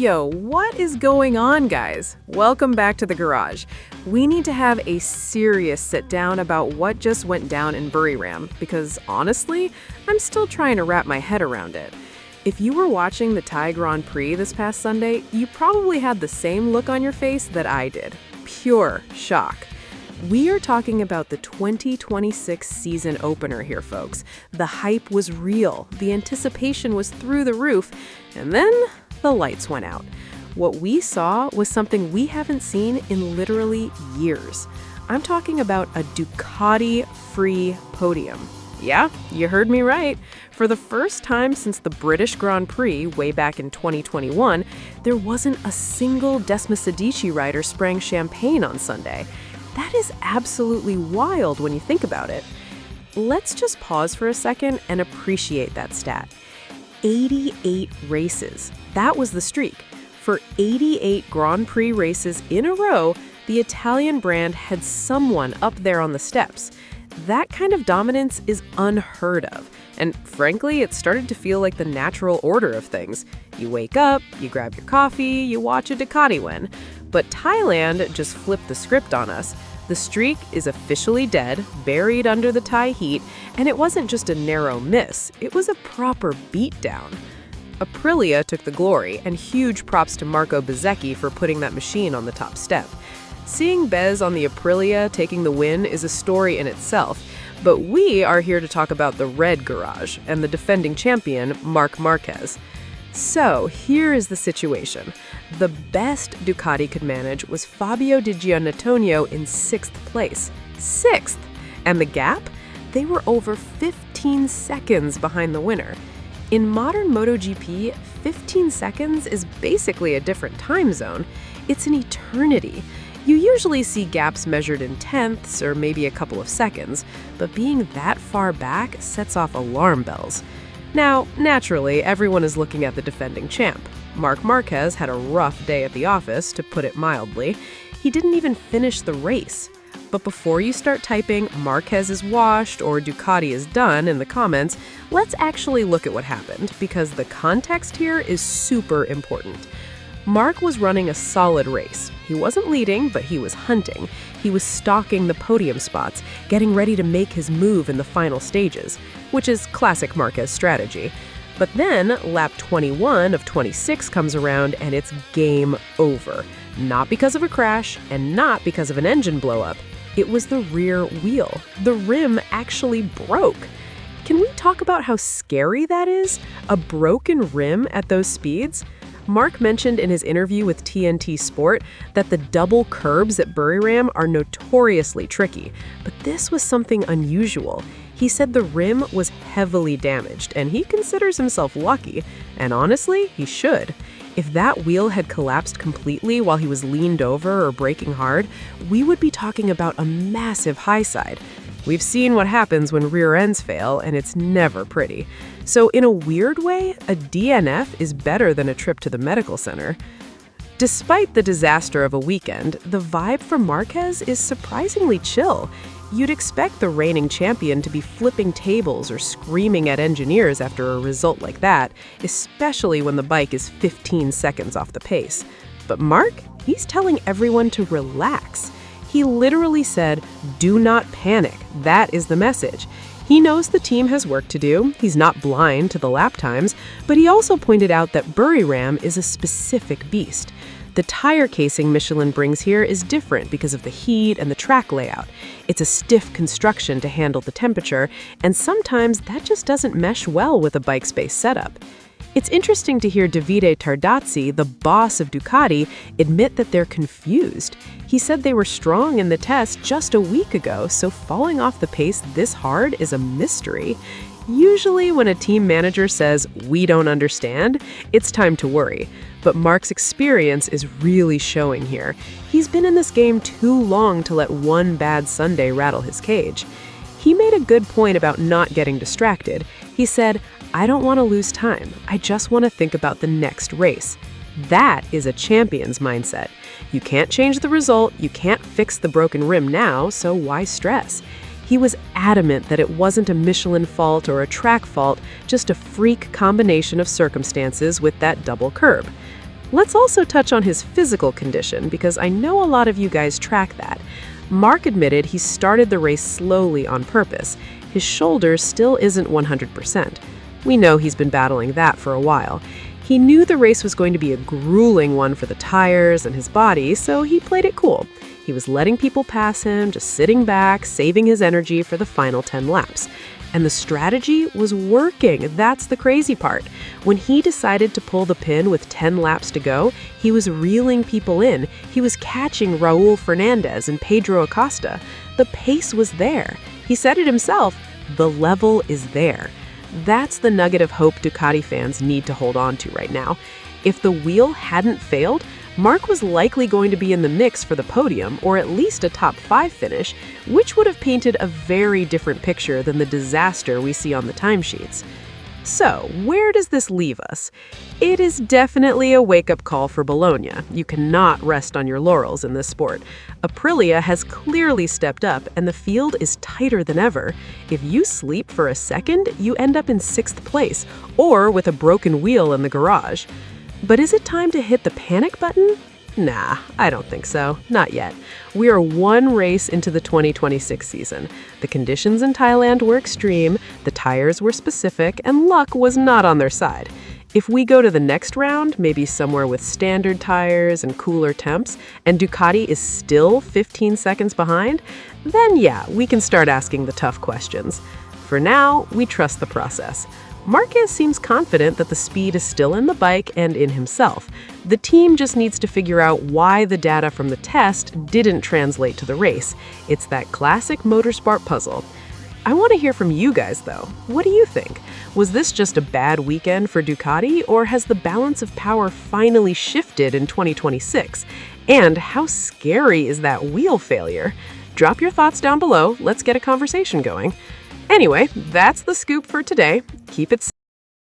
Yo, what is going on, guys? Welcome back to the garage. We need to have a serious sit down about what just went down in Buriram, because honestly, I'm still trying to wrap my head around it. If you were watching the Thai Grand Prix this past Sunday, you probably had the same look on your face that I did. Pure shock. We are talking about the 2026 season opener here, folks. The hype was real, the anticipation was through the roof, and then the lights went out. What we saw was something we haven't seen in literally years. I'm talking about a Ducati-free podium. Yeah, you heard me right. For the first time since the British Grand Prix way back in 2021, there wasn't a single Desmosedici rider spraying champagne on Sunday. That is absolutely wild when you think about it. Let's just pause for a second and appreciate that stat. 88 races. That was the streak. For 88 Grand Prix races in a row, the Italian brand had someone up there on the steps. That kind of dominance is unheard of. And frankly, it started to feel like the natural order of things. You wake up, you grab your coffee, you watch a Ducati win. But Thailand just flipped the script on us. The streak is officially dead, buried under the Thai heat, and it wasn't just a narrow miss, it was a proper beatdown. Aprilia took the glory, and huge props to Marco Bezzecchi for putting that machine on the top step. Seeing Bez on the Aprilia taking the win is a story in itself, but we are here to talk about the red garage and the defending champion, Marc Marquez. So here is the situation. The best Ducati could manage was Fabio Di Giannantonio in 6th place. 6th! And the gap? They were over 15 seconds behind the winner. In modern MotoGP, 15 seconds is basically a different time zone. It's an eternity. You usually see gaps measured in tenths or maybe a couple of seconds, but being that far back sets off alarm bells. Now, naturally, everyone is looking at the defending champ. Marc Marquez had a rough day at the office, to put it mildly. He didn't even finish the race. But before you start typing Marquez is washed or Ducati is done in the comments, let's actually look at what happened, because the context here is super important. Marc was running a solid race. He wasn't leading, but he was hunting. He was stalking the podium spots, getting ready to make his move in the final stages, which is classic Marquez strategy. But then, lap 21 of 26 comes around and it's game over. Not because of a crash and not because of an engine blow-up. It was the rear wheel. The rim actually broke. Can we talk about how scary that is? A broken rim at those speeds? Marc mentioned in his interview with TNT Sport that the double curbs at Buriram are notoriously tricky, but this was something unusual. He said the rim was heavily damaged, and he considers himself lucky, and honestly, he should. If that wheel had collapsed completely while he was leaned over or braking hard, we would be talking about a massive high side. We've seen what happens when rear ends fail, and it's never pretty. So in a weird way, a DNF is better than a trip to the medical center. Despite the disaster of a weekend, the vibe from Marquez is surprisingly chill. You'd expect the reigning champion to be flipping tables or screaming at engineers after a result like that, especially when the bike is 15 seconds off the pace. But Marc, he's telling everyone to relax. He literally said, "Do not panic. That is the message." He knows the team has work to do. He's not blind to the lap times, but he also pointed out that Buriram is a specific beast. The tire casing Michelin brings here is different because of the heat and the track layout. It's a stiff construction to handle the temperature, and sometimes that just doesn't mesh well with a bike space setup. It's interesting to hear Davide Tardazzi, the boss of Ducati, admit that they're confused. He said they were strong in the test just a week ago, so falling off the pace this hard is a mystery. Usually when a team manager says, "We don't understand," it's time to worry. But Marc's experience is really showing here. He's been in this game too long to let one bad Sunday rattle his cage. He made a good point about not getting distracted. He said, "I don't want to lose time. I just want to think about the next race." That is a champion's mindset. You can't change the result, you can't fix the broken rim now, so why stress? He was adamant that it wasn't a Michelin fault or a track fault, just a freak combination of circumstances with that double curb. Let's also touch on his physical condition because I know a lot of you guys track that. Marc admitted he started the race slowly on purpose. His shoulder still isn't 100%. We know he's been battling that for a while. He knew the race was going to be a grueling one for the tires and his body, so he played it cool. He was letting people pass him, just sitting back, saving his energy for the final 10 laps. And the strategy was working. That's the crazy part. When he decided to pull the pin with 10 laps to go, he was reeling people in. He was catching Raul Fernandez and Pedro Acosta. The pace was there. He said it himself, the level is there. That's the nugget of hope Ducati fans need to hold on to right now. If the wheel hadn't failed, Marc was likely going to be in the mix for the podium, or at least a top 5 finish, which would have painted a very different picture than the disaster we see on the timesheets. So, where does this leave us? It is definitely a wake-up call for Bologna. You cannot rest on your laurels in this sport. Aprilia has clearly stepped up, and the field is tighter than ever. If you sleep for a second, you end up in 6th place, or with a broken wheel in the garage. But is it time to hit the panic button? Nah, I don't think so. Not yet. We are one race into the 2026 season. The conditions in Thailand were extreme, the tires were specific, and luck was not on their side. If we go to the next round, maybe somewhere with standard tires and cooler temps, and Ducati is still 15 seconds behind, then yeah, we can start asking the tough questions. For now, we trust the process. Marquez seems confident that the speed is still in the bike and in himself. The team just needs to figure out why the data from the test didn't translate to the race. It's that classic motorsport puzzle. I want to hear from you guys, though. What do you think? Was this just a bad weekend for Ducati, or has the balance of power finally shifted in 2026? And how scary is that wheel failure? Drop your thoughts down below. Let's get a conversation going. Anyway, that's the scoop for today. Keep it